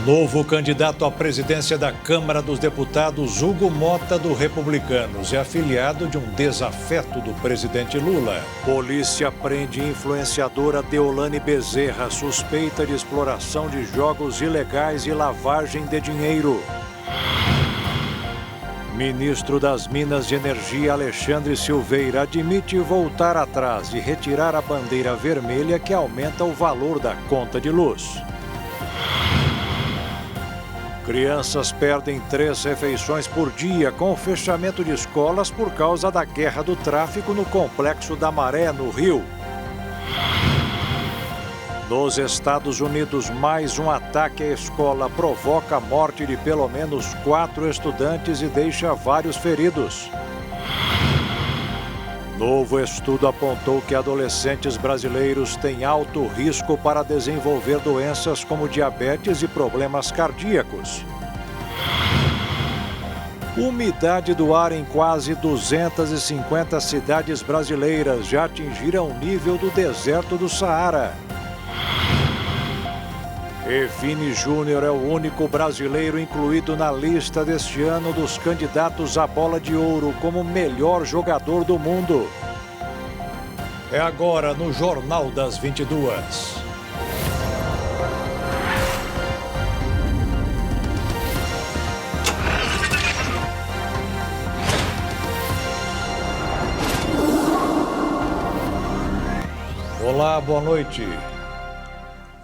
Novo candidato à presidência da Câmara dos Deputados, Hugo Mota, do Republicanos, é afiliado de um desafeto do presidente Lula. Polícia prende influenciadora Deolane Bezerra, suspeita de exploração de jogos ilegais e lavagem de dinheiro. Ministro das Minas e Energia, Alexandre Silveira, admite voltar atrás e retirar a bandeira vermelha que aumenta o valor da conta de luz. Crianças perdem 3 refeições por dia com o fechamento de escolas por causa da guerra do tráfico no Complexo da Maré, no Rio. Nos Estados Unidos, mais um ataque à escola provoca a morte de pelo menos 4 estudantes e deixa vários feridos. Novo estudo apontou que adolescentes brasileiros têm alto risco para desenvolver doenças como diabetes e problemas cardíacos. Umidade do ar em quase 250 cidades brasileiras já atingiram o nível do deserto do Saara. E Vini Júnior é o único brasileiro incluído na lista deste ano dos candidatos à Bola de Ouro como melhor jogador do mundo. É agora no Jornal das 22. Olá, boa noite.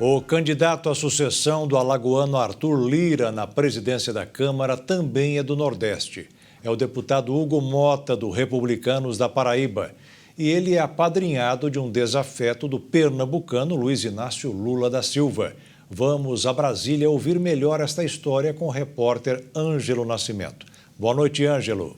O candidato à sucessão do alagoano Arthur Lira na presidência da Câmara também é do Nordeste. É o deputado Hugo Mota, do Republicanos da Paraíba. E ele é apadrinhado de um desafeto do pernambucano Luiz Inácio Lula da Silva. Vamos a Brasília ouvir melhor esta história com o repórter Ângelo Nascimento. Boa noite, Ângelo.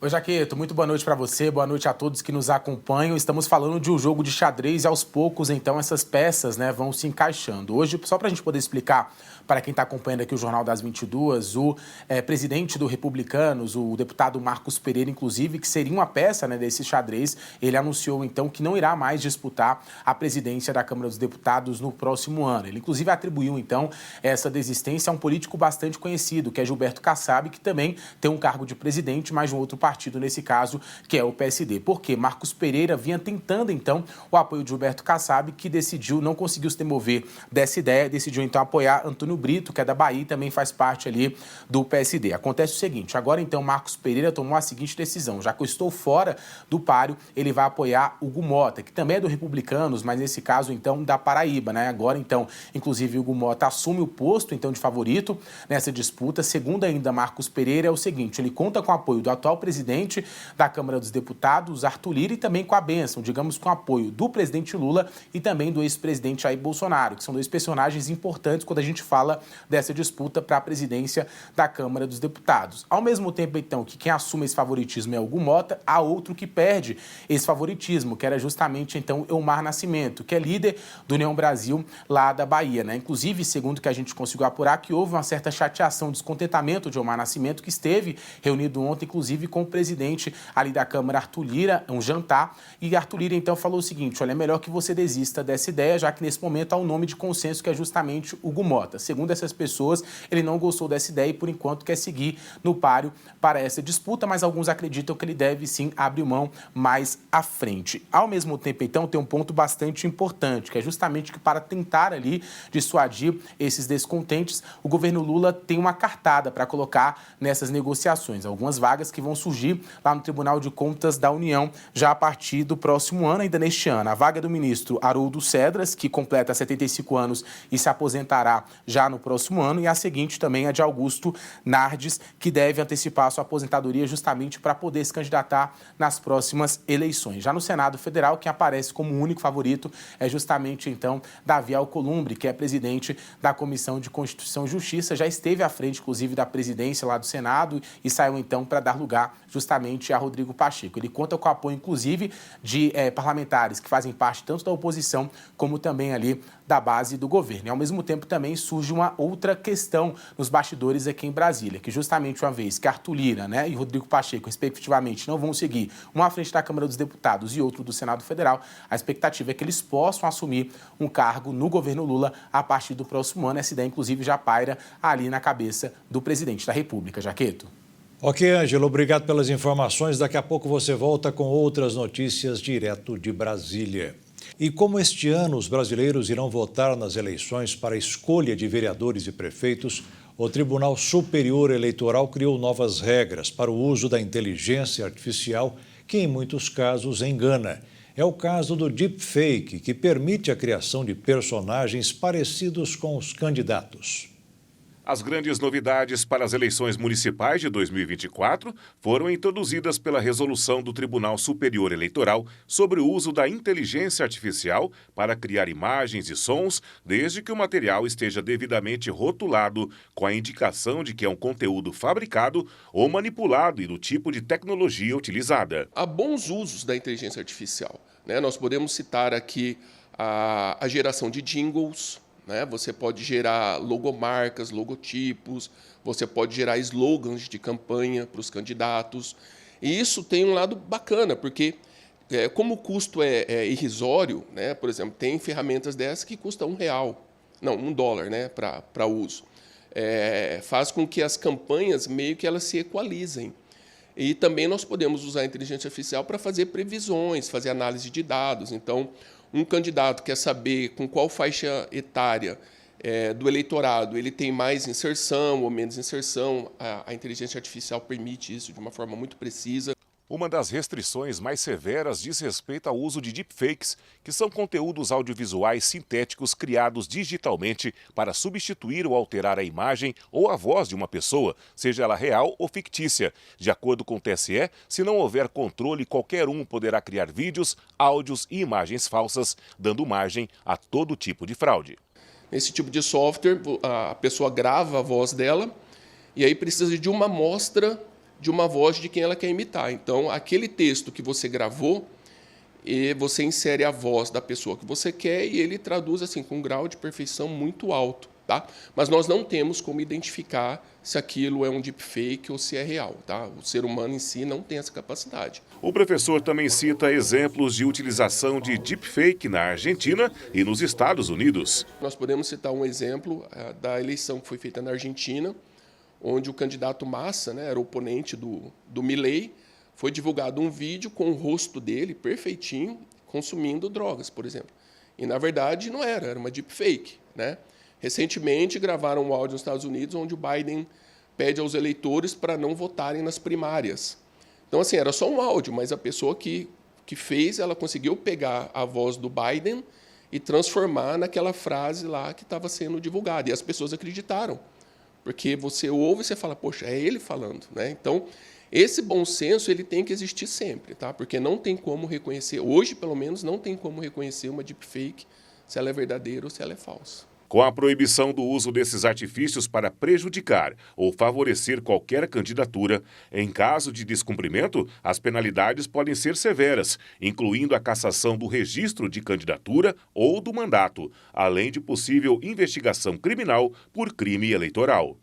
Oi, Jaqueto, muito boa noite para você, boa noite a todos que nos acompanham. Estamos falando de um jogo de xadrez e aos poucos, então, essas peças vão se encaixando. Hoje, só para a gente poder explicar para quem está acompanhando aqui o Jornal das 22, o presidente do Republicanos, o deputado Marcos Pereira, inclusive, que seria uma peça desse xadrez, ele anunciou, então, que não irá mais disputar a presidência da Câmara dos Deputados no próximo ano. Ele, inclusive, atribuiu, então, essa desistência a um político bastante conhecido, que é Gilberto Kassab, que também tem um cargo de presidente, mas de um outro partido nesse caso, que é o PSD. Porque Marcos Pereira vinha tentando, então, o apoio de Gilberto Kassab, que não conseguiu se demover dessa ideia, decidiu, então, apoiar Antônio Brito, que é da Bahia e também faz parte ali do PSD. Acontece o seguinte, agora, então, Marcos Pereira tomou a seguinte decisão: já que eu estou fora do páreo, ele vai apoiar Hugo Mota, que também é do Republicanos, mas nesse caso, então, da Paraíba, Agora, então, inclusive, Hugo Mota assume o posto, então, de favorito nessa disputa. Segundo ainda Marcos Pereira, é o seguinte, ele conta com o apoio do atual presidente da Câmara dos Deputados, Arthur Lira, e também com a bênção, digamos, com o apoio do presidente Lula e também do ex-presidente Jair Bolsonaro, que são 2 personagens importantes quando a gente fala dessa disputa para a presidência da Câmara dos Deputados. Ao mesmo tempo, então, que quem assume esse favoritismo é Hugo Mota, há outro que perde esse favoritismo, que era justamente, então, Elmar Nascimento, que é líder do União Brasil lá da Bahia, Inclusive, segundo que a gente conseguiu apurar, que houve uma certa chateação, descontentamento de Elmar Nascimento, que esteve reunido ontem, inclusive, com o presidente ali da Câmara, Arthur Lira, um jantar, e Arthur Lira, então, falou o seguinte: olha, é melhor que você desista dessa ideia, já que nesse momento há um nome de consenso, que é justamente Hugo Mota. Segundo essas pessoas, ele não gostou dessa ideia e, por enquanto, quer seguir no páreo para essa disputa, mas alguns acreditam que ele deve, sim, abrir mão mais à frente. Ao mesmo tempo, então, tem um ponto bastante importante, que é justamente que, para tentar ali dissuadir esses descontentes, o governo Lula tem uma cartada para colocar nessas negociações. Algumas vagas que vão surgir lá no Tribunal de Contas da União já a partir do próximo ano, ainda neste ano. A vaga do ministro Haroldo Cedras, que completa 75 anos e se aposentará já no próximo ano, e a seguinte também é de Augusto Nardes, que deve antecipar sua aposentadoria justamente para poder se candidatar nas próximas eleições. Já no Senado Federal, quem aparece como o único favorito é justamente, então, Davi Alcolumbre, que é presidente da Comissão de Constituição e Justiça, já esteve à frente, inclusive, da presidência lá do Senado e saiu, então, para dar lugar justamente a Rodrigo Pacheco. Ele conta com o apoio, inclusive, de parlamentares que fazem parte tanto da oposição como também ali da base do governo. E, ao mesmo tempo, também surge uma outra questão nos bastidores aqui em Brasília, que justamente uma vez que Arthur Lira, né, e Rodrigo Pacheco, respectivamente, não vão seguir um à frente da Câmara dos Deputados e outro do Senado Federal, a expectativa é que eles possam assumir um cargo no governo Lula a partir do próximo ano. Essa ideia, inclusive, já paira ali na cabeça do presidente da República. Jaqueto. Ok, Ângelo, obrigado pelas informações. Daqui a pouco você volta com outras notícias direto de Brasília. E como este ano os brasileiros irão votar nas eleições para a escolha de vereadores e prefeitos, o Tribunal Superior Eleitoral criou novas regras para o uso da inteligência artificial, que em muitos casos engana. É o caso do deepfake, que permite a criação de personagens parecidos com os candidatos. As grandes novidades para as eleições municipais de 2024 foram introduzidas pela resolução do Tribunal Superior Eleitoral sobre o uso da inteligência artificial para criar imagens e sons, desde que o material esteja devidamente rotulado com a indicação de que é um conteúdo fabricado ou manipulado e do tipo de tecnologia utilizada. Há bons usos da inteligência artificial, né? Nós podemos citar aqui a geração de jingles. Você pode gerar logomarcas, logotipos, você pode gerar slogans de campanha para os candidatos. E isso tem um lado bacana, porque como o custo é irrisório, né? Por exemplo, tem ferramentas dessas que custam $1, né, para uso. Faz com que as campanhas meio que elas se equalizem. E também nós podemos usar a inteligência artificial para fazer previsões, fazer análise de dados. Então, um candidato quer saber com qual faixa etária do eleitorado ele tem mais inserção ou menos inserção. A inteligência artificial permite isso de uma forma muito precisa. Uma das restrições mais severas diz respeito ao uso de deepfakes, que são conteúdos audiovisuais sintéticos criados digitalmente para substituir ou alterar a imagem ou a voz de uma pessoa, seja ela real ou fictícia. De acordo com o TSE, se não houver controle, qualquer um poderá criar vídeos, áudios e imagens falsas, dando margem a todo tipo de fraude. Nesse tipo de software, a pessoa grava a voz dela e aí precisa de uma amostra de uma voz de quem ela quer imitar. Então, aquele texto que você gravou, e você insere a voz da pessoa que você quer e ele traduz assim com um grau de perfeição muito alto, tá? Mas nós não temos como identificar se aquilo é um deepfake ou se é real, tá? O ser humano em si não tem essa capacidade. O professor também cita exemplos de utilização de deepfake na Argentina e nos Estados Unidos. Nós podemos citar um exemplo da eleição que foi feita na Argentina, onde o candidato Massa, né, era o oponente do Milei, foi divulgado um vídeo com o rosto dele perfeitinho, consumindo drogas, por exemplo. E, na verdade, não era uma deepfake, né? Recentemente, gravaram um áudio nos Estados Unidos onde o Biden pede aos eleitores para não votarem nas primárias. Então, assim, era só um áudio, mas a pessoa que fez, ela conseguiu pegar a voz do Biden e transformar naquela frase lá que estava sendo divulgada. E as pessoas acreditaram. Porque você ouve e você fala, poxa, é ele falando, né? Então, esse bom senso ele tem que existir sempre, tá? Porque não tem como reconhecer, hoje pelo menos, não tem como reconhecer uma deepfake se ela é verdadeira ou se ela é falsa. Com a proibição do uso desses artifícios para prejudicar ou favorecer qualquer candidatura, em caso de descumprimento, as penalidades podem ser severas, incluindo a cassação do registro de candidatura ou do mandato, além de possível investigação criminal por crime eleitoral.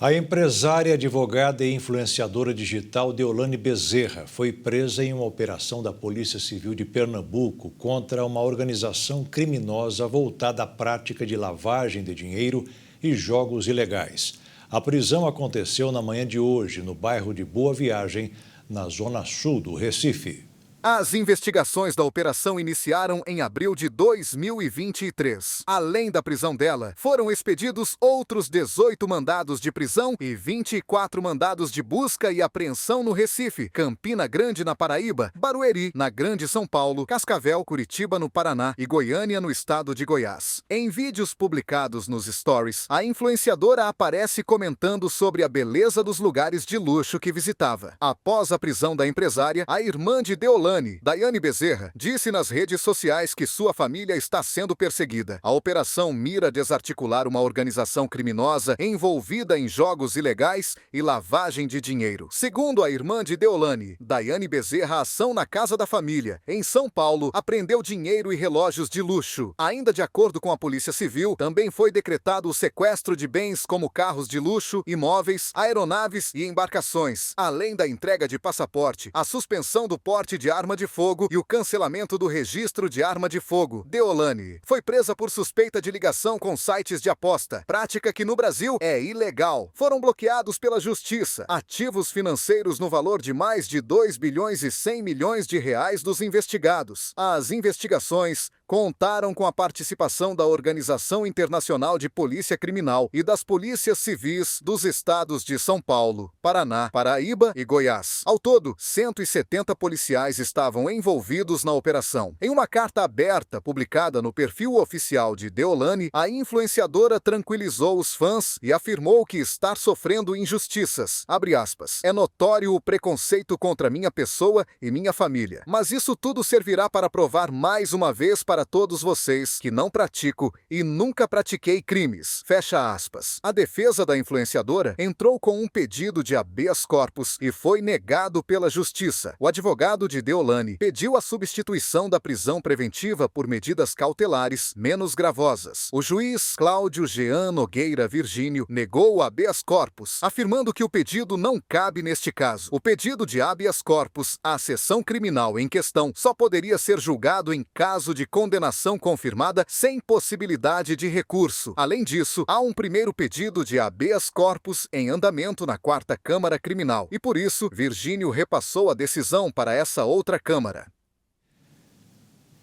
A empresária, advogada e influenciadora digital Deolane Bezerra foi presa em uma operação da Polícia Civil de Pernambuco contra uma organização criminosa voltada à prática de lavagem de dinheiro e jogos ilegais. A prisão aconteceu na manhã de hoje, no bairro de Boa Viagem, na zona sul do Recife. As investigações da operação iniciaram em abril de 2023. Além da prisão dela, foram expedidos outros 18 mandados de prisão e 24 mandados de busca e apreensão no Recife, Campina Grande, na Paraíba, Barueri, na Grande São Paulo, Cascavel, Curitiba, no Paraná e Goiânia, no estado de Goiás. Em vídeos publicados nos stories, a influenciadora aparece comentando sobre a beleza dos lugares de luxo que visitava. Após a prisão da empresária, a irmã de Deolane Deolane, Daiane Bezerra, disse nas redes sociais que sua família está sendo perseguida. A operação mira desarticular uma organização criminosa envolvida em jogos ilegais e lavagem de dinheiro. Segundo a irmã de Deolane, Daiane Bezerra, a ação na casa da família, em São Paulo, apreendeu dinheiro e relógios de luxo. Ainda de acordo com a Polícia Civil, também foi decretado o sequestro de bens como carros de luxo, imóveis, aeronaves e embarcações, além da entrega de passaporte, a suspensão do porte de arma de fogo e o cancelamento do registro de arma de fogo. Deolane foi presa por suspeita de ligação com sites de aposta, prática que no Brasil é ilegal. Foram bloqueados pela Justiça ativos financeiros no valor de mais de 2 bilhões e 100 milhões de reais dos investigados. As investigações contaram com a participação da Organização Internacional de Polícia Criminal e das polícias civis dos estados de São Paulo, Paraná, Paraíba e Goiás. Ao todo, 170 policiais estavam envolvidos na operação. Em uma carta aberta publicada no perfil oficial de Deolane, a influenciadora tranquilizou os fãs e afirmou que estar sofrendo injustiças. Abre aspas. É notório o preconceito contra minha pessoa e minha família. Mas isso tudo servirá para provar mais uma vez para todos vocês que não pratico e nunca pratiquei crimes. Fecha aspas. A defesa da influenciadora entrou com um pedido de habeas corpus e foi negado pela Justiça. O advogado de Deolane pediu a substituição da prisão preventiva por medidas cautelares menos gravosas. O juiz Cláudio Jean Nogueira Virgínio negou o habeas corpus, afirmando que o pedido não cabe neste caso. O pedido de habeas corpus à seção criminal em questão só poderia ser julgado em caso de condenação confirmada sem possibilidade de recurso. Além disso, há um primeiro pedido de habeas corpus em andamento na 4ª Câmara Criminal e, por isso, Virgínio repassou a decisão para essa outra Câmara.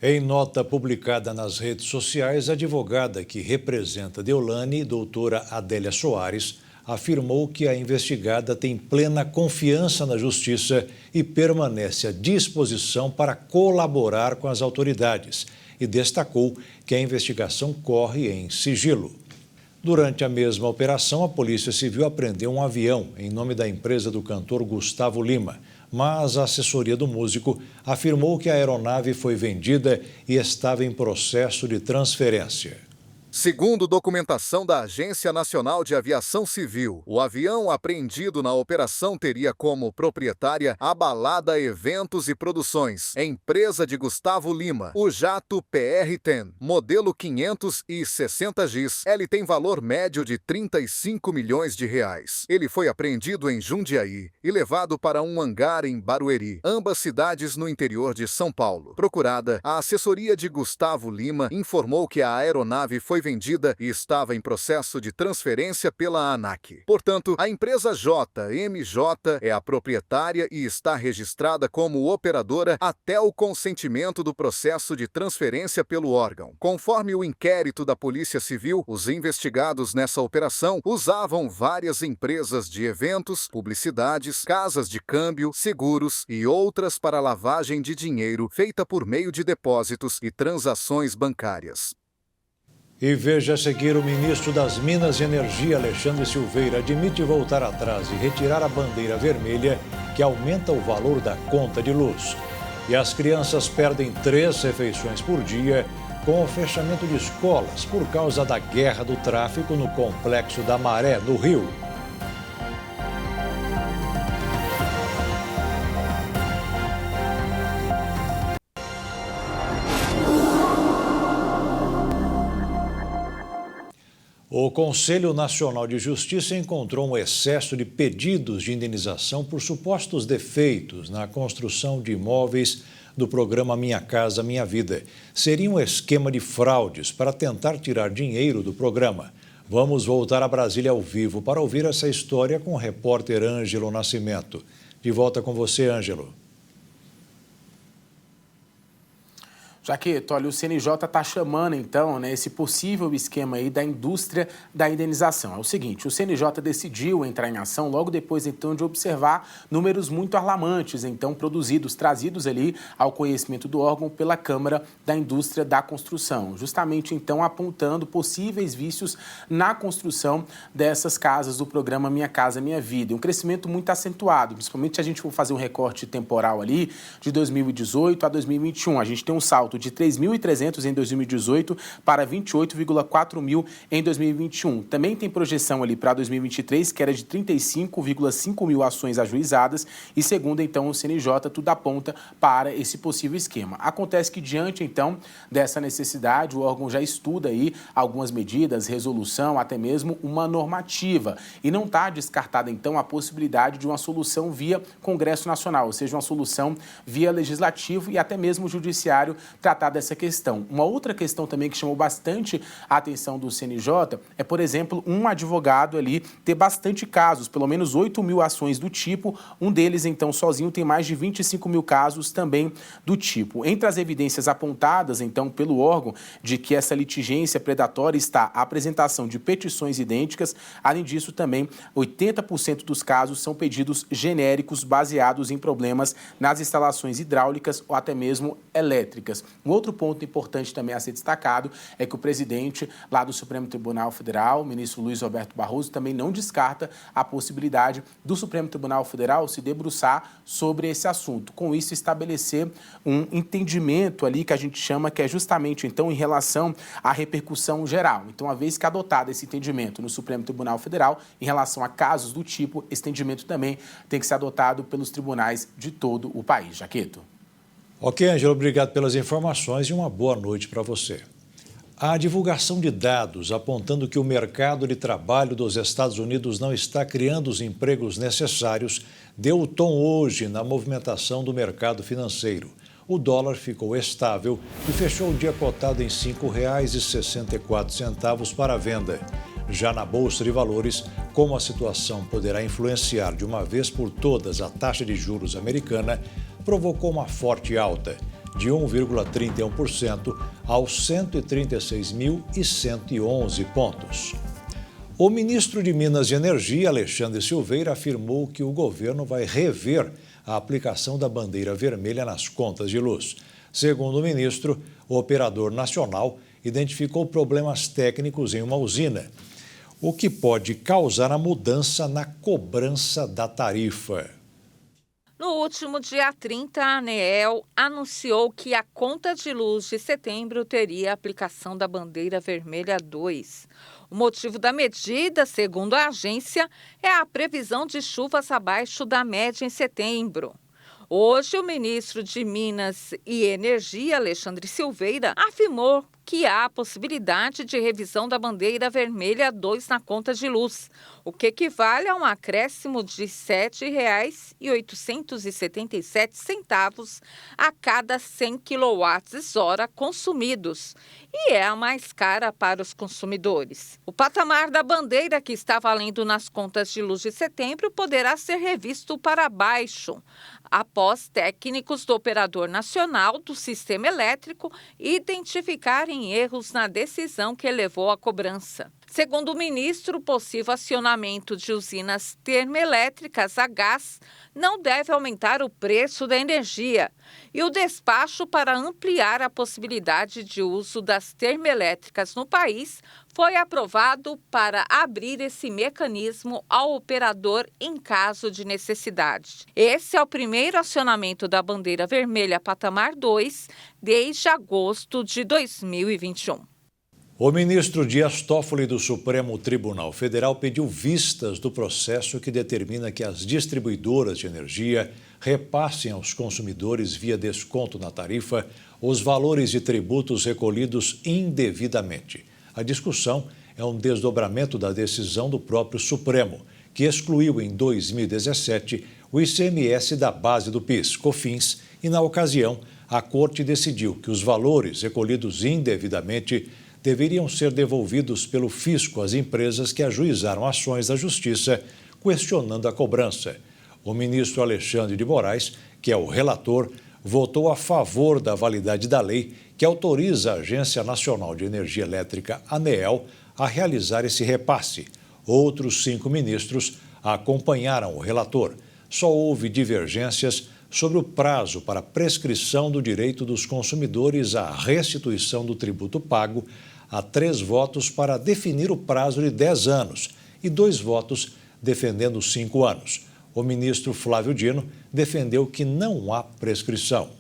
Em nota publicada nas redes sociais, a advogada que representa Deolane, doutora Adélia Soares, afirmou que a investigada tem plena confiança na Justiça e permanece à disposição para colaborar com as autoridades e destacou que a investigação corre em sigilo. Durante a mesma operação, a Polícia Civil apreendeu um avião em nome da empresa do cantor Gustavo Lima, mas a assessoria do músico afirmou que a aeronave foi vendida e estava em processo de transferência. Segundo documentação da Agência Nacional de Aviação Civil, o avião apreendido na operação teria como proprietária a Balada Eventos e Produções, empresa de Gustavo Lima. O jato PR-10, modelo 560 GIS, ele tem valor médio de 35 milhões de reais. Ele foi apreendido em Jundiaí e levado para um hangar em Barueri, ambas cidades no interior de São Paulo. Procurada, a assessoria de Gustavo Lima informou que a aeronave foi vendida e estava em processo de transferência pela ANAC. Portanto, a empresa JMJ é a proprietária e está registrada como operadora até o consentimento do processo de transferência pelo órgão. Conforme o inquérito da Polícia Civil, os investigados nessa operação usavam várias empresas de eventos, publicidades, casas de câmbio, seguros e outras para lavagem de dinheiro feita por meio de depósitos e transações bancárias. E veja a seguir, o ministro das Minas e Energia, Alexandre Silveira, admite voltar atrás e retirar a bandeira vermelha que aumenta o valor da conta de luz. E as crianças perdem 3 refeições por dia com o fechamento de escolas por causa da guerra do tráfico no Complexo da Maré, no Rio. O Conselho Nacional de Justiça encontrou um excesso de pedidos de indenização por supostos defeitos na construção de imóveis do programa Minha Casa Minha Vida. Seria um esquema de fraudes para tentar tirar dinheiro do programa. Vamos voltar a Brasília ao vivo para ouvir essa história com o repórter Ângelo Nascimento. De volta com você, Ângelo. Jaqueto, olha, o CNJ está chamando, então, né, esse possível esquema aí da indústria da indenização. É o seguinte, o CNJ decidiu entrar em ação logo depois, então, de observar números muito alarmantes, então, trazidos ali ao conhecimento do órgão pela Câmara da Indústria da Construção, justamente, então, apontando possíveis vícios na construção dessas casas do programa Minha Casa Minha Vida. Um crescimento muito acentuado, principalmente se a gente for fazer um recorte temporal ali de 2018 a 2021. A gente tem um salto de 3.300 em 2018 para 28,4 mil em 2021. Também tem projeção ali para 2023, que era de 35,5 mil ações ajuizadas e, segundo, então, o CNJ, tudo aponta para esse possível esquema. Acontece que, diante, então, dessa necessidade, o órgão já estuda aí algumas medidas, resolução, até mesmo uma normativa. E não está descartada, então, a possibilidade de uma solução via Congresso Nacional, ou seja, uma solução via Legislativo e até mesmo Judiciário tratar dessa questão. Uma outra questão também que chamou bastante a atenção do CNJ é, por exemplo, um advogado ali ter bastante casos, pelo menos 8 mil ações do tipo, um deles, então, sozinho tem mais de 25 mil casos também do tipo. Entre as evidências apontadas, então, pelo órgão de que essa litigência predatória está a apresentação de petições idênticas, além disso também 80% dos casos são pedidos genéricos baseados em problemas nas instalações hidráulicas ou até mesmo elétricas. Um outro ponto importante também a ser destacado é que o presidente lá do Supremo Tribunal Federal, o ministro Luiz Roberto Barroso, também não descarta a possibilidade do Supremo Tribunal Federal se debruçar sobre esse assunto. Com isso, estabelecer um entendimento ali que a gente chama que é justamente, então, em relação à repercussão geral. Então, uma vez que adotado esse entendimento no Supremo Tribunal Federal, em relação a casos do tipo, esse entendimento também tem que ser adotado pelos tribunais de todo o país. Jaqueto. Ok, Ângelo, obrigado pelas informações e uma boa noite para você. A divulgação de dados apontando que o mercado de trabalho dos Estados Unidos não está criando os empregos necessários deu o tom hoje na movimentação do mercado financeiro. O dólar ficou estável e fechou o dia cotado em R$ 5,64 para a venda. Já na Bolsa de Valores, como a situação poderá influenciar de uma vez por todas a taxa de juros americana, provocou uma forte alta, de 1,31% aos 136.111 pontos. O ministro de Minas e Energia, Alexandre Silveira, afirmou que o governo vai rever a aplicação da bandeira vermelha nas contas de luz. Segundo o ministro, o operador nacional identificou problemas técnicos em uma usina, o que pode causar a mudança na cobrança da tarifa. No último dia 30, a ANEEL anunciou que a conta de luz de setembro teria a aplicação da bandeira vermelha 2. O motivo da medida, segundo a agência, é a previsão de chuvas abaixo da média em setembro. Hoje, o ministro de Minas e Energia, Alexandre Silveira, afirmou que há a possibilidade de revisão da bandeira vermelha 2 na conta de luz, o que equivale a um acréscimo de R$ 7,877 a cada 100 kWh consumidos, e é a mais cara para os consumidores. O patamar da bandeira que está valendo nas contas de luz de setembro poderá ser revisto para baixo, após técnicos do Operador Nacional do Sistema Elétrico identificarem erros na decisão que levou à cobrança. Segundo o ministro, o possível acionamento de usinas termoelétricas a gás não deve aumentar o preço da energia e o despacho para ampliar a possibilidade de uso das termoelétricas no país foi aprovado para abrir esse mecanismo ao operador em caso de necessidade. Esse é o primeiro acionamento da bandeira vermelha patamar 2 desde agosto de 2021. O ministro Dias Toffoli do Supremo Tribunal Federal pediu vistas do processo que determina que as distribuidoras de energia repassem aos consumidores via desconto na tarifa os valores de tributos recolhidos indevidamente. A discussão é um desdobramento da decisão do próprio Supremo, que excluiu em 2017 o ICMS da base do PIS/COFINS e, na ocasião, a Corte decidiu que os valores recolhidos indevidamente deveriam ser devolvidos pelo fisco às empresas que ajuizaram ações da Justiça questionando a cobrança. O ministro Alexandre de Moraes, que é o relator, votou a favor da validade da lei que autoriza a Agência Nacional de Energia Elétrica, ANEEL, a realizar esse repasse. Outros 5 ministros acompanharam o relator. Só houve divergências sobre o prazo para prescrição do direito dos consumidores à restituição do tributo pago. Há 3 votos para definir o prazo de 10 anos e 2 votos defendendo 5 anos. O ministro Flávio Dino defendeu que não há prescrição.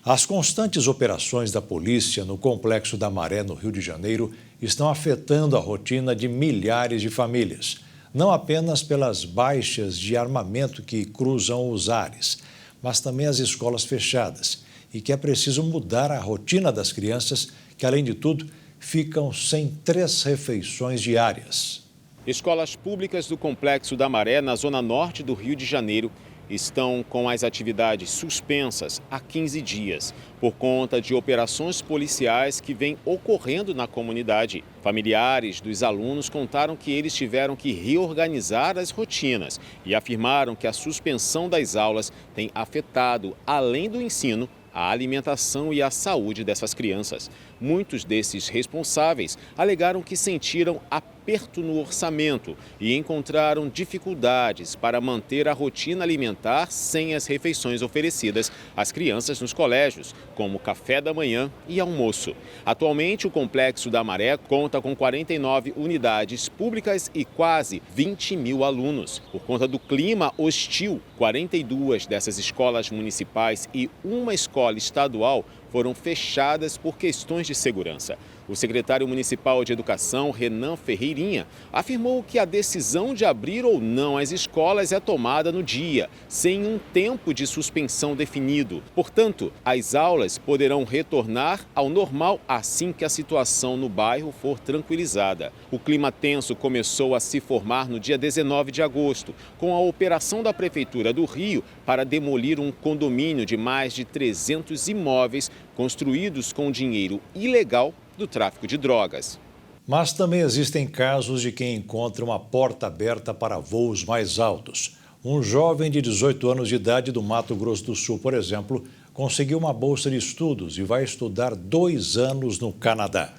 As constantes operações da polícia no Complexo da Maré, no Rio de Janeiro, estão afetando a rotina de milhares de famílias, não apenas pelas baixas de armamento que cruzam os ares, mas também as escolas fechadas, e que é preciso mudar a rotina das crianças, que, além de tudo, ficam sem 3 refeições diárias. Escolas públicas do Complexo da Maré, na zona norte do Rio de Janeiro, estão com as atividades suspensas há 15 dias, por conta de operações policiais que vêm ocorrendo na comunidade. Familiares dos alunos contaram que eles tiveram que reorganizar as rotinas e afirmaram que a suspensão das aulas tem afetado, além do ensino, a alimentação e a saúde dessas crianças. Muitos desses responsáveis alegaram que sentiram aperto no orçamento e encontraram dificuldades para manter a rotina alimentar sem as refeições oferecidas às crianças nos colégios, como café da manhã e almoço. Atualmente, o Complexo da Maré conta com 49 unidades públicas e quase 20 mil alunos. Por conta do clima hostil, 42 dessas escolas municipais e uma escola estadual foram fechadas por questões de segurança. O secretário municipal de Educação, Renan Ferreirinha, afirmou que a decisão de abrir ou não as escolas é tomada no dia, sem um tempo de suspensão definido. Portanto, as aulas poderão retornar ao normal assim que a situação no bairro for tranquilizada. O clima tenso começou a se formar no dia 19 de agosto, com a operação da Prefeitura do Rio para demolir um condomínio de mais de 300 imóveis construídos com dinheiro ilegal do tráfico de drogas. Mas também existem casos de quem encontra uma porta aberta para voos mais altos. Um jovem de 18 anos de idade do Mato Grosso do Sul, por exemplo, conseguiu uma bolsa de estudos e vai estudar 2 anos no Canadá.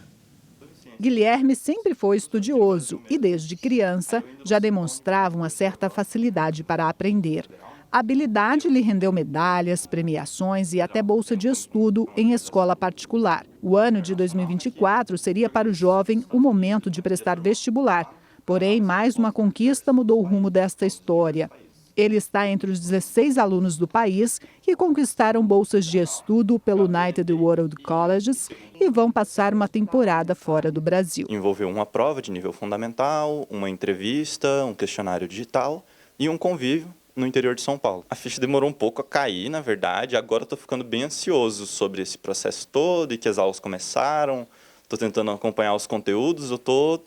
Guilherme sempre foi estudioso e, desde criança, já demonstrava uma certa facilidade para aprender. A habilidade lhe rendeu medalhas, premiações e até bolsa de estudo em escola particular. O ano de 2024 seria para o jovem o momento de prestar vestibular. Porém, mais uma conquista mudou o rumo desta história. Ele está entre os 16 alunos do país que conquistaram bolsas de estudo pelo United World Colleges e vão passar uma temporada fora do Brasil. Envolveu uma prova de nível fundamental, uma entrevista, um questionário digital e um convívio no interior de São Paulo. A ficha demorou um pouco a cair, na verdade. Agora estou ficando bem ansioso sobre esse processo todo e que as aulas começaram. Estou tentando acompanhar os conteúdos. Eu estou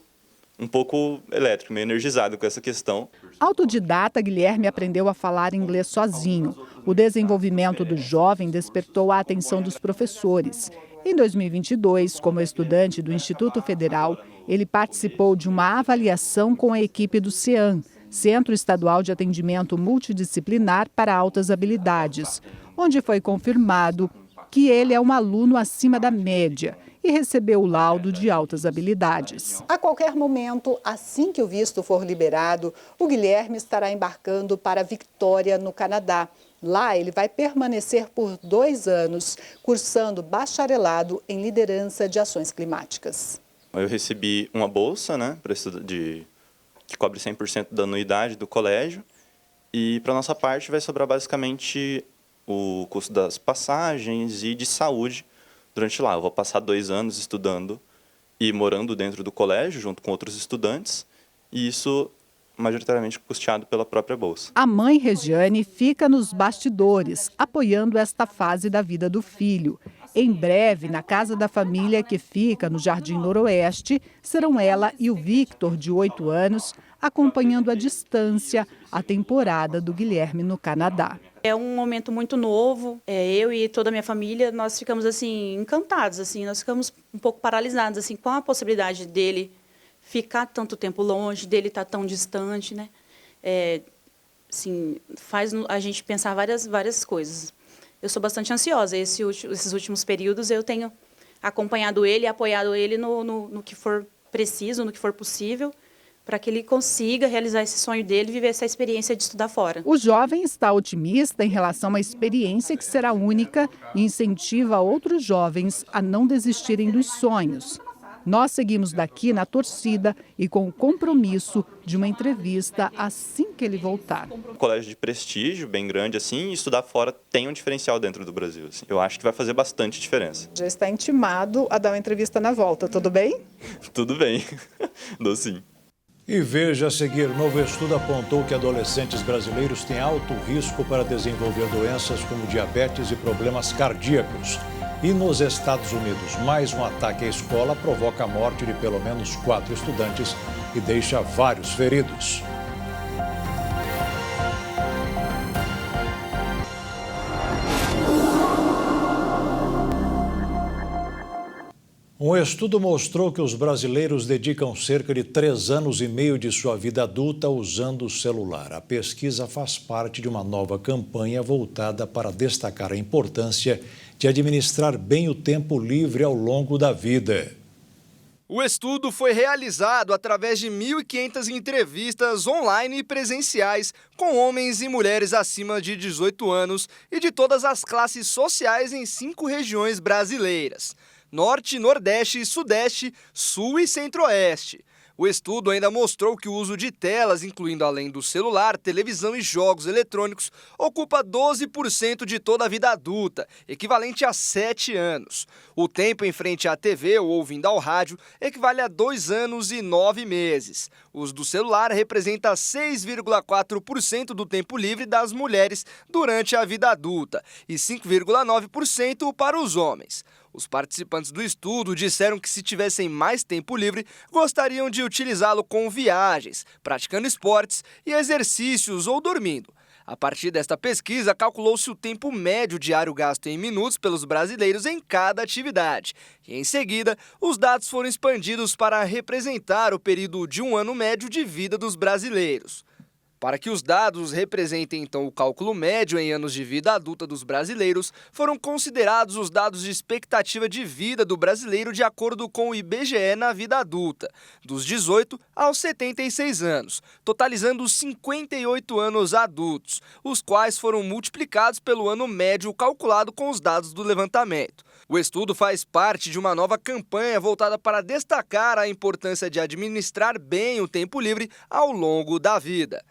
um pouco elétrico, meio energizado com essa questão. Autodidata, Guilherme aprendeu a falar inglês sozinho. O desenvolvimento do jovem despertou a atenção dos professores. Em 2022, como estudante do Instituto Federal, ele participou de uma avaliação com a equipe do CEAM, Centro Estadual de Atendimento Multidisciplinar para Altas Habilidades, onde foi confirmado que ele é um aluno acima da média e recebeu o laudo de altas habilidades. A qualquer momento, assim que o visto for liberado, o Guilherme estará embarcando para Victoria, no Canadá. Lá, ele vai permanecer por 2 anos, cursando bacharelado em liderança de ações climáticas. Eu recebi uma bolsa, para estudar que cobre 100% da anuidade do colégio. E, para a nossa parte, vai sobrar basicamente o custo das passagens e de saúde durante lá. Eu vou passar 2 anos estudando e morando dentro do colégio, junto com outros estudantes, e isso majoritariamente custeado pela própria bolsa. A mãe Regiane fica nos bastidores, apoiando esta fase da vida do filho. Em breve, na casa da família que fica no Jardim Noroeste, serão ela e o Victor, de 8 anos, acompanhando à distância a temporada do Guilherme no Canadá. É um momento muito novo. Eu e toda a minha família, nós ficamos assim encantados, assim, nós ficamos um pouco paralisados assim com a possibilidade dele ficar tanto tempo longe, dele estar tão distante, né? Assim, faz a gente pensar várias coisas. eu sou bastante ansiosa. Esses últimos períodos eu tenho acompanhado ele e apoiado ele no que for preciso, no que for possível, para que ele consiga realizar esse sonho dele e viver essa experiência de estudar fora. O jovem está otimista em relação à experiência que será única e incentiva outros jovens a não desistirem dos sonhos. Nós seguimos daqui na torcida e com o compromisso de uma entrevista assim que ele voltar. Um colégio de prestígio, bem grande assim, e estudar fora tem um diferencial dentro do Brasil. Assim. Eu acho que vai fazer bastante diferença. Já está intimado a dar uma entrevista na volta, tudo bem? Tudo bem, dou sim. E veja a seguir, novo estudo apontou que adolescentes brasileiros têm alto risco para desenvolver doenças como diabetes e problemas cardíacos. E nos Estados Unidos, mais um ataque à escola provoca a morte de pelo menos 4 estudantes e deixa vários feridos. Um estudo mostrou que os brasileiros dedicam cerca de 3 anos e meio de sua vida adulta usando o celular. A pesquisa faz parte de uma nova campanha voltada para destacar a importância de administrar bem o tempo livre ao longo da vida. O estudo foi realizado através de 1.500 entrevistas online e presenciais com homens e mulheres acima de 18 anos e de todas as classes sociais em 5 regiões brasileiras: Norte, Nordeste, Sudeste, Sul e Centro-Oeste. O estudo ainda mostrou que o uso de telas, incluindo além do celular, televisão e jogos eletrônicos, ocupa 12% de toda a vida adulta, equivalente a 7 anos. O tempo em frente à TV ou ouvindo ao rádio equivale a 2 anos e 9 meses. O uso do celular representa 6,4% do tempo livre das mulheres durante a vida adulta e 5,9% para os homens. Os participantes do estudo disseram que, se tivessem mais tempo livre, gostariam de utilizá-lo com viagens, praticando esportes e exercícios ou dormindo. A partir desta pesquisa, calculou-se o tempo médio diário gasto em minutos pelos brasileiros em cada atividade. E, em seguida, os dados foram expandidos para representar o período de um ano médio de vida dos brasileiros. Para que os dados representem, então, o cálculo médio em anos de vida adulta dos brasileiros, foram considerados os dados de expectativa de vida do brasileiro de acordo com o IBGE na vida adulta, dos 18 aos 76 anos, totalizando 58 anos adultos, os quais foram multiplicados pelo ano médio calculado com os dados do levantamento. O estudo faz parte de uma nova campanha voltada para destacar a importância de administrar bem o tempo livre ao longo da vida.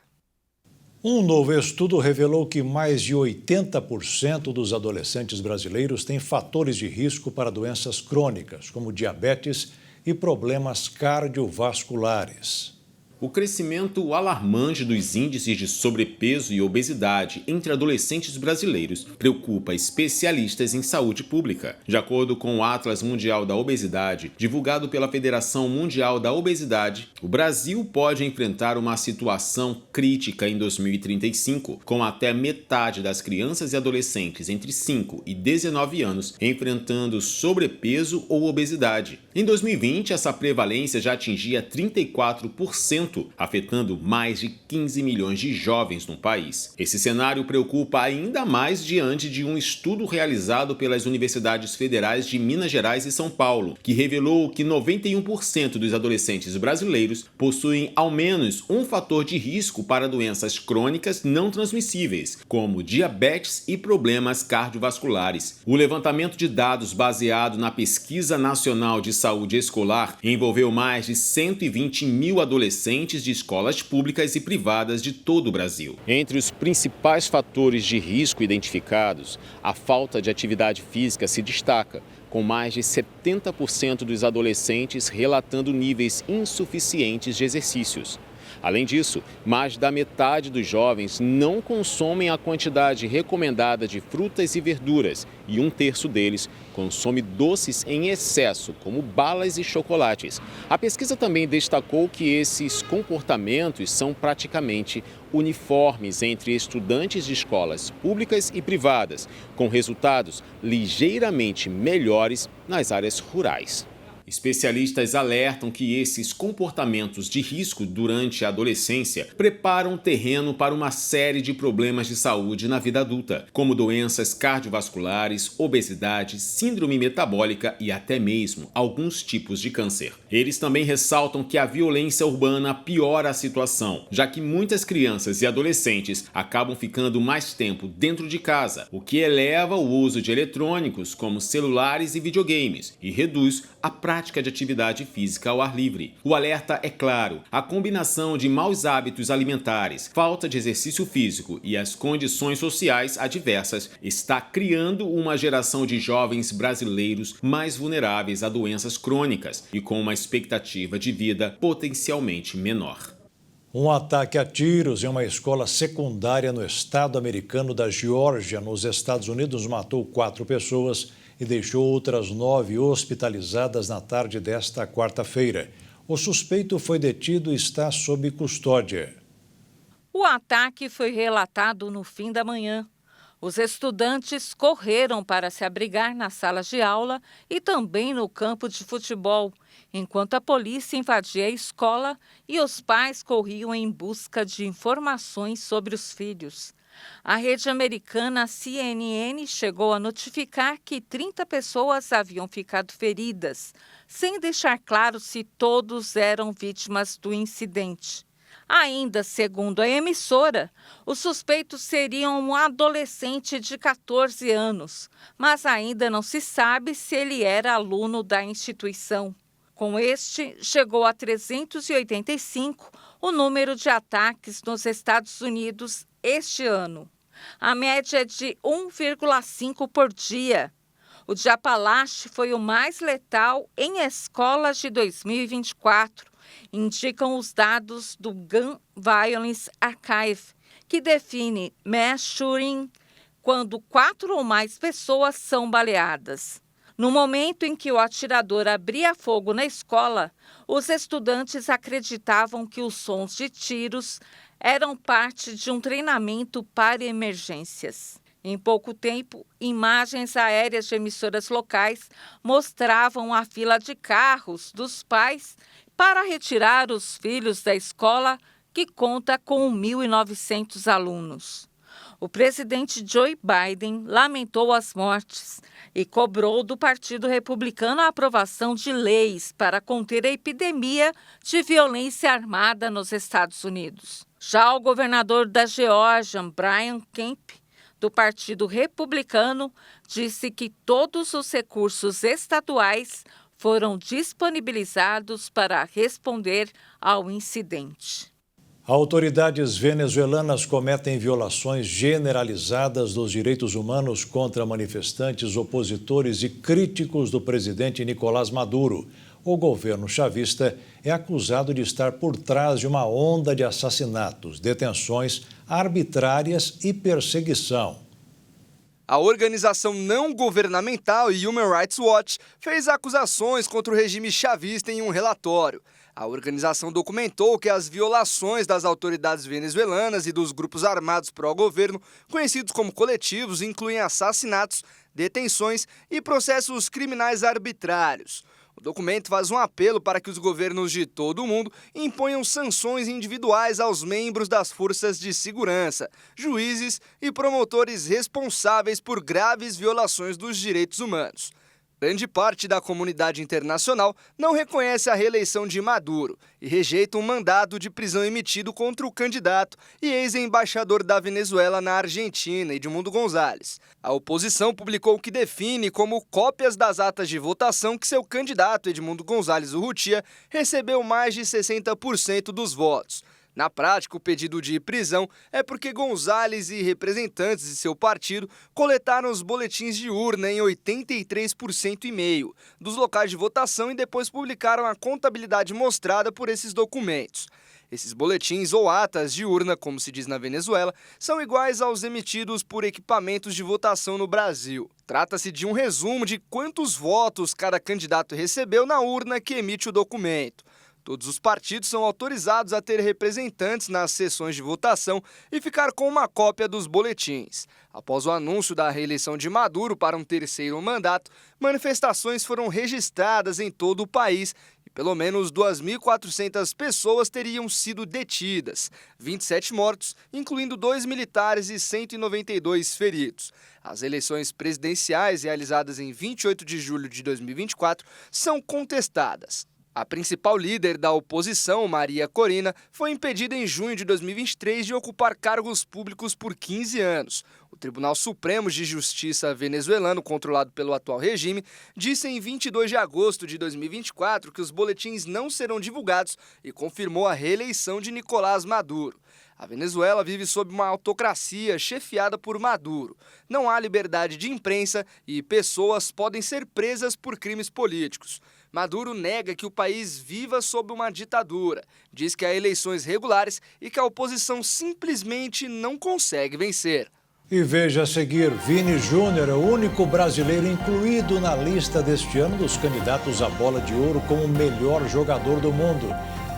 Um novo estudo revelou que mais de 80% dos adolescentes brasileiros têm fatores de risco para doenças crônicas, como diabetes e problemas cardiovasculares. O crescimento alarmante dos índices de sobrepeso e obesidade entre adolescentes brasileiros preocupa especialistas em saúde pública. De acordo com o Atlas Mundial da Obesidade, divulgado pela Federação Mundial da Obesidade, o Brasil pode enfrentar uma situação crítica em 2035, com até metade das crianças e adolescentes entre 5 e 19 anos enfrentando sobrepeso ou obesidade. Em 2020, essa prevalência já atingia 34%, afetando mais de 15 milhões de jovens no país. Esse cenário preocupa ainda mais diante de um estudo realizado pelas universidades federais de Minas Gerais e São Paulo, que revelou que 91% dos adolescentes brasileiros possuem ao menos um fator de risco para doenças crônicas não transmissíveis, como diabetes e problemas cardiovasculares. O levantamento de dados baseado na Pesquisa Nacional de Saúde Escolar envolveu mais de 120 mil adolescentes de escolas públicas e privadas de todo o Brasil. Entre os principais fatores de risco identificados, a falta de atividade física se destaca, com mais de 70% dos adolescentes relatando níveis insuficientes de exercícios. Além disso, mais da metade dos jovens não consomem a quantidade recomendada de frutas e verduras e 1/3 deles consome doces em excesso, como balas e chocolates. A pesquisa também destacou que esses comportamentos são praticamente uniformes entre estudantes de escolas públicas e privadas, com resultados ligeiramente melhores nas áreas rurais. Especialistas alertam que esses comportamentos de risco durante a adolescência preparam o terreno para uma série de problemas de saúde na vida adulta, como doenças cardiovasculares, obesidade, síndrome metabólica e até mesmo alguns tipos de câncer. Eles também ressaltam que a violência urbana piora a situação, já que muitas crianças e adolescentes acabam ficando mais tempo dentro de casa, o que eleva o uso de eletrônicos como celulares e videogames e reduz a prática de atividade física ao ar livre. O alerta é claro: a combinação de maus hábitos alimentares, falta de exercício físico e as condições sociais adversas está criando uma geração de jovens brasileiros mais vulneráveis a doenças crônicas e com uma expectativa de vida potencialmente menor. Um ataque a tiros em uma escola secundária no estado americano da Geórgia, nos Estados Unidos, matou 4 pessoas e deixou outras 9 hospitalizadas na tarde desta quarta-feira. O suspeito foi detido e está sob custódia. O ataque foi relatado no fim da manhã. Os estudantes correram para se abrigar nas salas de aula e também no campo de futebol, enquanto a polícia invadia a escola e os pais corriam em busca de informações sobre os filhos. A rede americana CNN chegou a notificar que 30 pessoas haviam ficado feridas, sem deixar claro se todos eram vítimas do incidente. Ainda segundo a emissora, o suspeito seria um adolescente de 14 anos, mas ainda não se sabe se ele era aluno da instituição. Com este, chegou a 385 o número de ataques nos Estados Unidos este ano. A média é de 1,5 por dia. O de Apalache foi o mais letal em escolas de 2024, indicam os dados do Gun Violence Archive, que define mass shooting quando 4 ou mais pessoas são baleadas. No momento em que o atirador abria fogo na escola, os estudantes acreditavam que os sons de tiros eram parte de um treinamento para emergências. Em pouco tempo, imagens aéreas de emissoras locais mostravam a fila de carros dos pais para retirar os filhos da escola, que conta com 1.900 alunos. O presidente Joe Biden lamentou as mortes e cobrou do Partido Republicano a aprovação de leis para conter a epidemia de violência armada nos Estados Unidos. Já o governador da Geórgia, Brian Kemp, do Partido Republicano, disse que todos os recursos estaduais foram disponibilizados para responder ao incidente. Autoridades venezuelanas cometem violações generalizadas dos direitos humanos contra manifestantes, opositores e críticos do presidente Nicolás Maduro. O governo chavista é acusado de estar por trás de uma onda de assassinatos, detenções arbitrárias e perseguição. A organização não governamental Human Rights Watch fez acusações contra o regime chavista em um relatório. A organização documentou que as violações das autoridades venezuelanas e dos grupos armados pró-governo, conhecidos como coletivos, incluem assassinatos, detenções e processos criminais arbitrários. O documento faz um apelo para que os governos de todo o mundo imponham sanções individuais aos membros das forças de segurança, juízes e promotores responsáveis por graves violações dos direitos humanos. Grande parte da comunidade internacional não reconhece a reeleição de Maduro e rejeita um mandado de prisão emitido contra o candidato e ex-embaixador da Venezuela na Argentina, Edmundo González. A oposição publicou o que define como cópias das atas de votação que seu candidato, Edmundo González Urrutia, recebeu mais de 60% dos votos. Na prática, o pedido de prisão é porque González e representantes de seu partido coletaram os boletins de urna em 83,5% dos locais de votação e depois publicaram a contabilidade mostrada por esses documentos. Esses boletins ou atas de urna, como se diz na Venezuela, são iguais aos emitidos por equipamentos de votação no Brasil. Trata-se de um resumo de quantos votos cada candidato recebeu na urna que emite o documento. Todos os partidos são autorizados a ter representantes nas sessões de votação e ficar com uma cópia dos boletins. Após o anúncio da reeleição de Maduro para um terceiro mandato, manifestações foram registradas em todo o país e pelo menos 2.400 pessoas teriam sido detidas, 27 mortos, incluindo 2 militares e 192 feridos. As eleições presidenciais realizadas em 28 de julho de 2024 são contestadas. A principal líder da oposição, Maria Corina, foi impedida em junho de 2023 de ocupar cargos públicos por 15 anos. O Tribunal Supremo de Justiça venezuelano, controlado pelo atual regime, disse em 22 de agosto de 2024 que os boletins não serão divulgados e confirmou a reeleição de Nicolás Maduro. A Venezuela vive sob uma autocracia chefiada por Maduro. Não há liberdade de imprensa e pessoas podem ser presas por crimes políticos. Maduro nega que o país viva sob uma ditadura, diz que há eleições regulares e que a oposição simplesmente não consegue vencer. E veja a seguir, Vini Júnior é o único brasileiro incluído na lista deste ano dos candidatos à Bola de Ouro como o melhor jogador do mundo.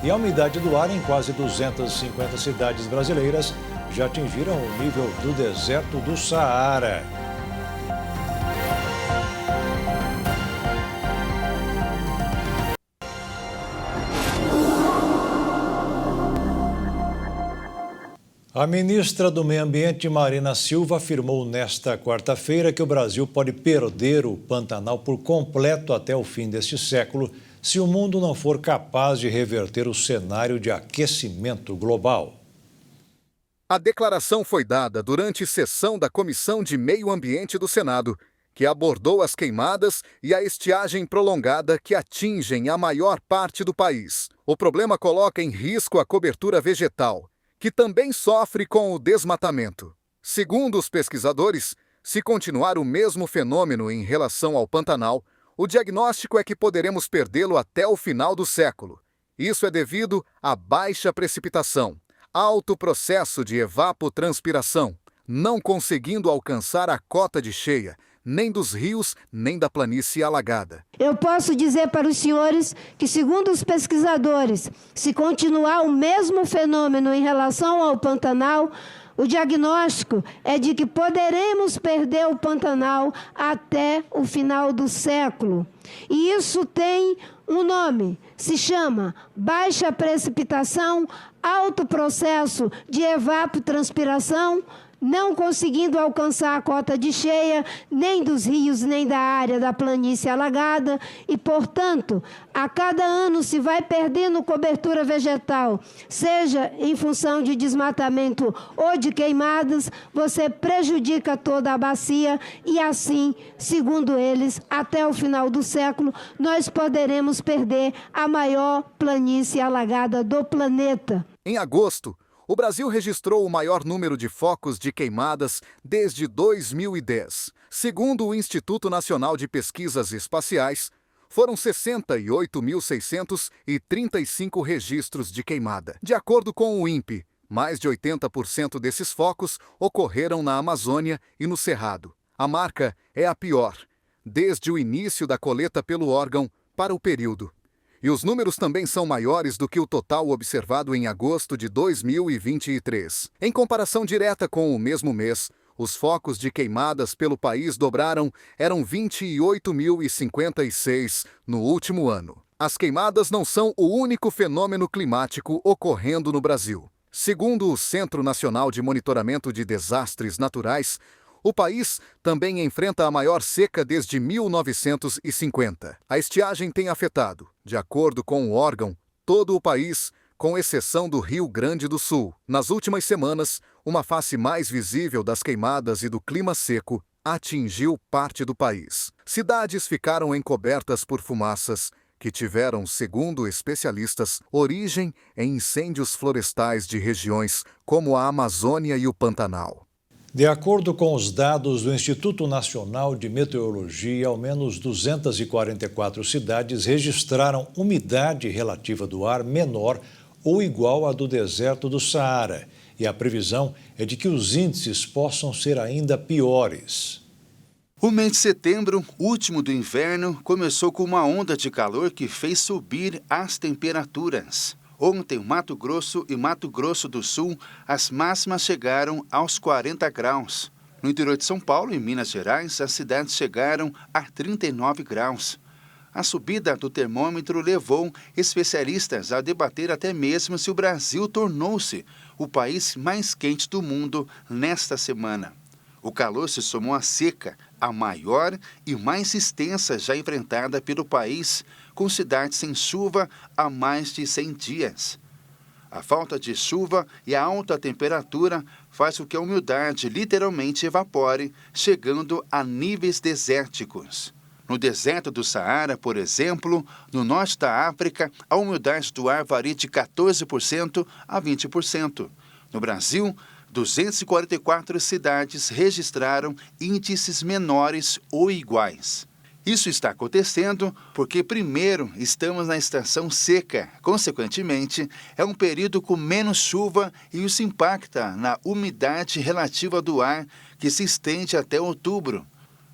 E a umidade do ar em quase 250 cidades brasileiras já atingiram o nível do deserto do Saara. A ministra do Meio Ambiente, Marina Silva, afirmou nesta quarta-feira que o Brasil pode perder o Pantanal por completo até o fim deste século, se o mundo não for capaz de reverter o cenário de aquecimento global. A declaração foi dada durante sessão da Comissão de Meio Ambiente do Senado, que abordou as queimadas e a estiagem prolongada que atingem a maior parte do país. O problema coloca em risco a cobertura vegetal, que também sofre com o desmatamento. Segundo os pesquisadores, se continuar o mesmo fenômeno em relação ao Pantanal, o diagnóstico é que poderemos perdê-lo até o final do século. Isso é devido à baixa precipitação, alto processo de evapotranspiração, não conseguindo alcançar a cota de cheia, nem dos rios, nem da planície alagada. Eu posso dizer para os senhores que, segundo os pesquisadores, se continuar o mesmo fenômeno em relação ao Pantanal, o diagnóstico é de que poderemos perder o Pantanal até o final do século. E isso tem um nome, se chama baixa precipitação, alto processo de evapotranspiração, não conseguindo alcançar a cota de cheia, nem dos rios, nem da área da planície alagada, e, portanto, a cada ano se vai perdendo cobertura vegetal, seja em função de desmatamento ou de queimadas, você prejudica toda a bacia e, assim, segundo eles, até o final do século, nós poderemos perder a maior planície alagada do planeta. Em agosto, o Brasil registrou o maior número de focos de queimadas desde 2010. Segundo o Instituto Nacional de Pesquisas Espaciais, foram 68.635 registros de queimada. De acordo com o INPE, mais de 80% desses focos ocorreram na Amazônia e no Cerrado. A marca é a pior, desde o início da coleta pelo órgão para o período. E os números também são maiores do que o total observado em agosto de 2023. Em comparação direta com o mesmo mês, os focos de queimadas pelo país dobraram, eram 28.056 no último ano. As queimadas não são o único fenômeno climático ocorrendo no Brasil. Segundo o Centro Nacional de Monitoramento de Desastres Naturais, o país também enfrenta a maior seca desde 1950. A estiagem tem afetado, de acordo com o órgão, todo o país, com exceção do Rio Grande do Sul. Nas últimas semanas, uma face mais visível das queimadas e do clima seco atingiu parte do país. Cidades ficaram encobertas por fumaças que tiveram, segundo especialistas, origem em incêndios florestais de regiões como a Amazônia e o Pantanal. De acordo com os dados do Instituto Nacional de Meteorologia, ao menos 244 cidades registraram umidade relativa do ar menor ou igual à do deserto do Saara. E a previsão é de que os índices possam ser ainda piores. O mês de setembro, último do inverno, começou com uma onda de calor que fez subir as temperaturas. Ontem, Mato Grosso e Mato Grosso do Sul, as máximas chegaram aos 40 graus. No interior de São Paulo e Minas Gerais, as cidades chegaram a 39 graus. A subida do termômetro levou especialistas a debater até mesmo se o Brasil tornou-se o país mais quente do mundo nesta semana. O calor se somou à seca, a maior e mais extensa já enfrentada pelo país, com cidades sem chuva há mais de 100 dias. A falta de chuva e a alta temperatura faz com que a umidade literalmente evapore, chegando a níveis desérticos. No deserto do Saara, por exemplo, no norte da África, a umidade do ar varia de 14% a 20%. No Brasil, 244 cidades registraram índices menores ou iguais. Isso está acontecendo porque, primeiro, estamos na estação seca. Consequentemente, é um período com menos chuva e isso impacta na umidade relativa do ar, que se estende até outubro.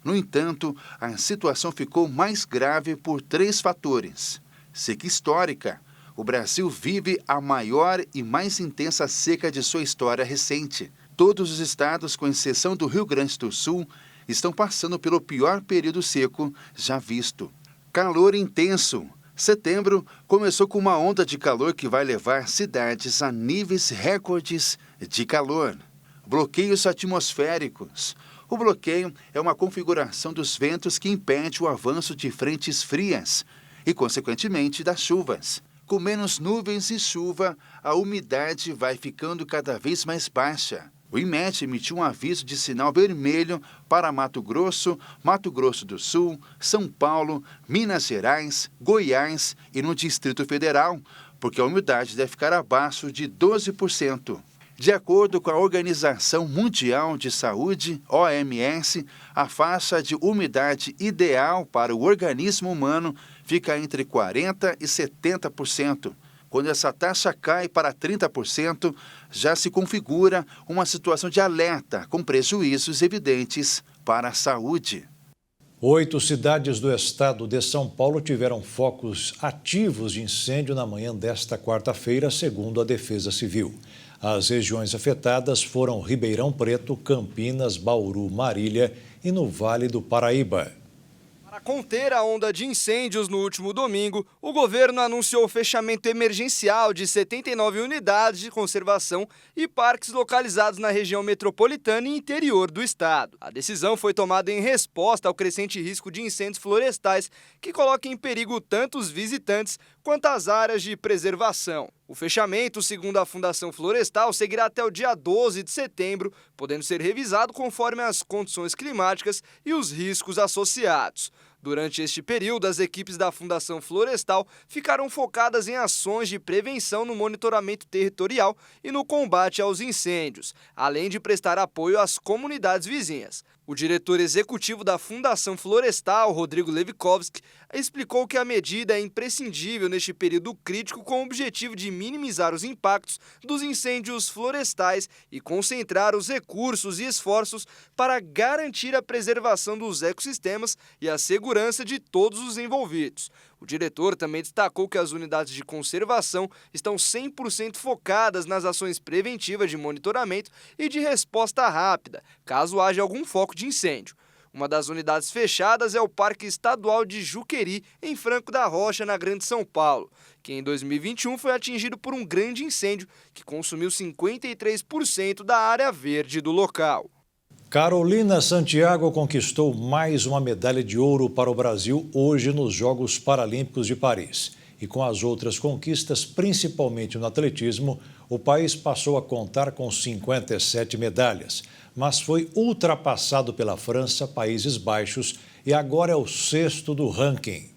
No entanto, a situação ficou mais grave por 3 fatores. Seca histórica. O Brasil vive a maior e mais intensa seca de sua história recente. Todos os estados, com exceção do Rio Grande do Sul, estão passando pelo pior período seco já visto. Calor intenso. Setembro começou com uma onda de calor que vai levar cidades a níveis recordes de calor. Bloqueios atmosféricos. O bloqueio é uma configuração dos ventos que impede o avanço de frentes frias e, consequentemente, das chuvas. Com menos nuvens e chuva, a umidade vai ficando cada vez mais baixa. O INMET emitiu um aviso de sinal vermelho para Mato Grosso, Mato Grosso do Sul, São Paulo, Minas Gerais, Goiás e no Distrito Federal, porque a umidade deve ficar abaixo de 12%. De acordo com a Organização Mundial de Saúde, OMS, a faixa de umidade ideal para o organismo humano fica entre 40% e 70%. Quando essa taxa cai para 30%, já se configura uma situação de alerta com prejuízos evidentes para a saúde. 8 cidades do estado de São Paulo tiveram focos ativos de incêndio na manhã desta quarta-feira, segundo a Defesa Civil. As regiões afetadas foram Ribeirão Preto, Campinas, Bauru, Marília e no Vale do Paraíba. Para conter a onda de incêndios no último domingo, o governo anunciou o fechamento emergencial de 79 unidades de conservação e parques localizados na região metropolitana e interior do estado. A decisão foi tomada em resposta ao crescente risco de incêndios florestais que coloca em perigo tanto os visitantes quanto as áreas de preservação. O fechamento, segundo a Fundação Florestal, seguirá até o dia 12 de setembro, podendo ser revisado conforme as condições climáticas e os riscos associados. Durante este período, as equipes da Fundação Florestal ficaram focadas em ações de prevenção no monitoramento territorial e no combate aos incêndios, além de prestar apoio às comunidades vizinhas. O diretor executivo da Fundação Florestal, Rodrigo Levikovski, explicou que a medida é imprescindível neste período crítico com o objetivo de minimizar os impactos dos incêndios florestais e concentrar os recursos e esforços para garantir a preservação dos ecossistemas e a segurança de todos os envolvidos. O diretor também destacou que as unidades de conservação estão 100% focadas nas ações preventivas de monitoramento e de resposta rápida, caso haja algum foco de incêndio. Uma das unidades fechadas é o Parque Estadual de Juqueri, em Franco da Rocha, na Grande São Paulo, que em 2021 foi atingido por um grande incêndio que consumiu 53% da área verde do local. Carolina Santiago conquistou mais uma medalha de ouro para o Brasil hoje nos Jogos Paralímpicos de Paris. E com as outras conquistas, principalmente no atletismo, o país passou a contar com 57 medalhas, mas foi ultrapassado pela França, Países Baixos, e agora é o 6º do ranking.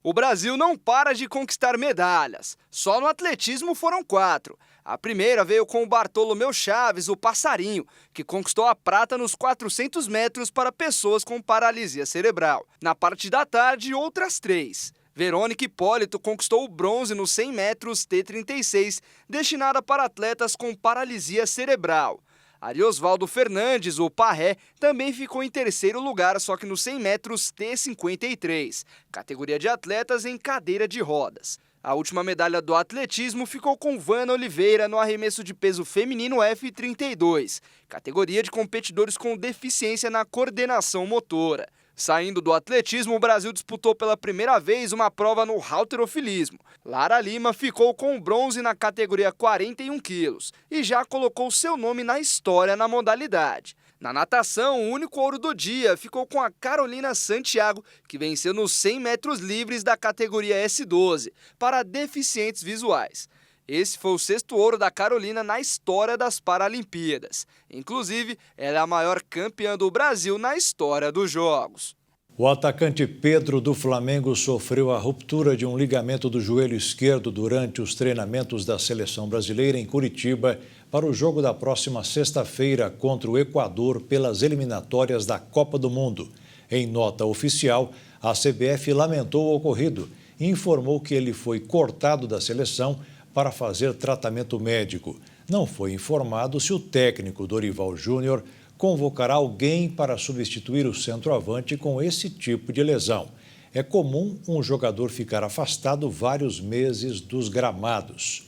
O Brasil não para de conquistar medalhas. Só no atletismo foram 4. A primeira veio com o Bartolomeu Chaves, o passarinho, que conquistou a prata nos 400 metros para pessoas com paralisia cerebral. Na parte da tarde, outras 3. Verônica Hipólito conquistou o bronze nos 100 metros T36, destinada para atletas com paralisia cerebral. Ariosvaldo Fernandes, o Parré, também ficou em terceiro lugar, só que nos 100 metros T53, categoria de atletas em cadeira de rodas. A última medalha do atletismo ficou com Vana Oliveira no arremesso de peso feminino F32, categoria de competidores com deficiência na coordenação motora. Saindo do atletismo, o Brasil disputou pela primeira vez uma prova no halterofilismo. Lara Lima ficou com bronze na categoria 41 quilos e já colocou seu nome na história na modalidade. Na natação, o único ouro do dia ficou com a Carolina Santiago, que venceu nos 100 metros livres da categoria S12, para deficientes visuais. Esse foi o 6º ouro da Carolina na história das Paralimpíadas. Inclusive, ela é a maior campeã do Brasil na história dos Jogos. O atacante Pedro do Flamengo sofreu a ruptura de um ligamento do joelho esquerdo durante os treinamentos da seleção brasileira em Curitiba para o jogo da próxima sexta-feira contra o Equador pelas eliminatórias da Copa do Mundo. Em nota oficial, a CBF lamentou o ocorrido e informou que ele foi cortado da seleção para fazer tratamento médico. Não foi informado se o técnico Dorival Júnior convocará alguém para substituir o centroavante com esse tipo de lesão. É comum um jogador ficar afastado vários meses dos gramados.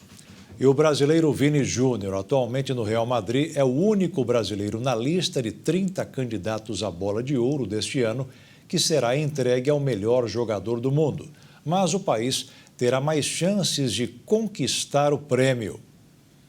E o brasileiro Vini Júnior, atualmente no Real Madrid, é o único brasileiro na lista de 30 candidatos à Bola de Ouro deste ano que será entregue ao melhor jogador do mundo. Mas o país terá mais chances de conquistar o prêmio.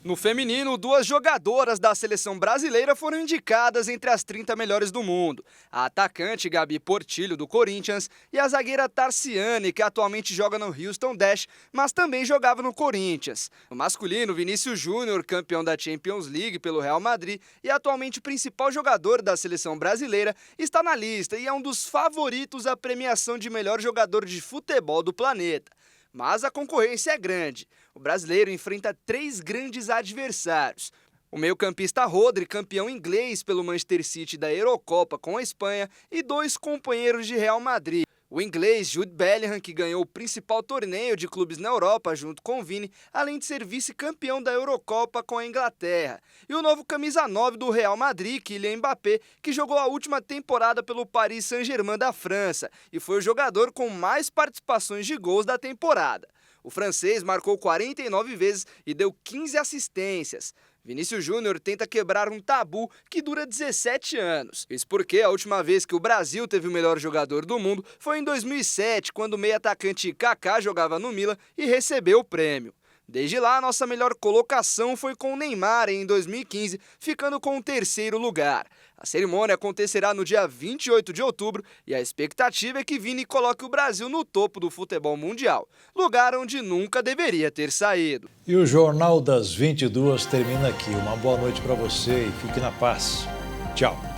No feminino, 2 jogadoras da seleção brasileira foram indicadas entre as 30 melhores do mundo. A atacante Gabi Portillo, do Corinthians, e a zagueira Tarciane, que atualmente joga no Houston Dash, mas também jogava no Corinthians. No masculino, Vinícius Júnior, campeão da Champions League pelo Real Madrid e atualmente principal jogador da seleção brasileira, está na lista e é um dos favoritos à premiação de melhor jogador de futebol do planeta. Mas a concorrência é grande. O brasileiro enfrenta 3 grandes adversários. O meio-campista Rodri, campeão inglês pelo Manchester City da Eurocopa com a Espanha, e 2 companheiros de Real Madrid. O inglês Jude Bellingham, que ganhou o principal torneio de clubes na Europa junto com o Vini, além de ser vice-campeão da Eurocopa com a Inglaterra. E o novo camisa 9 do Real Madrid, Kylian Mbappé, que jogou a última temporada pelo Paris Saint-Germain da França e foi o jogador com mais participações de gols da temporada. O francês marcou 49 vezes e deu 15 assistências. Vinícius Júnior tenta quebrar um tabu que dura 17 anos. Isso porque a última vez que o Brasil teve o melhor jogador do mundo foi em 2007, quando o meio-atacante Kaká jogava no Milan e recebeu o prêmio. Desde lá, nossa melhor colocação foi com o Neymar em 2015, ficando com o 3º lugar. A cerimônia acontecerá no dia 28 de outubro e a expectativa é que Vini coloque o Brasil no topo do futebol mundial, lugar onde nunca deveria ter saído. E o Jornal das 22 termina aqui. Uma boa noite para você e fique na paz. Tchau.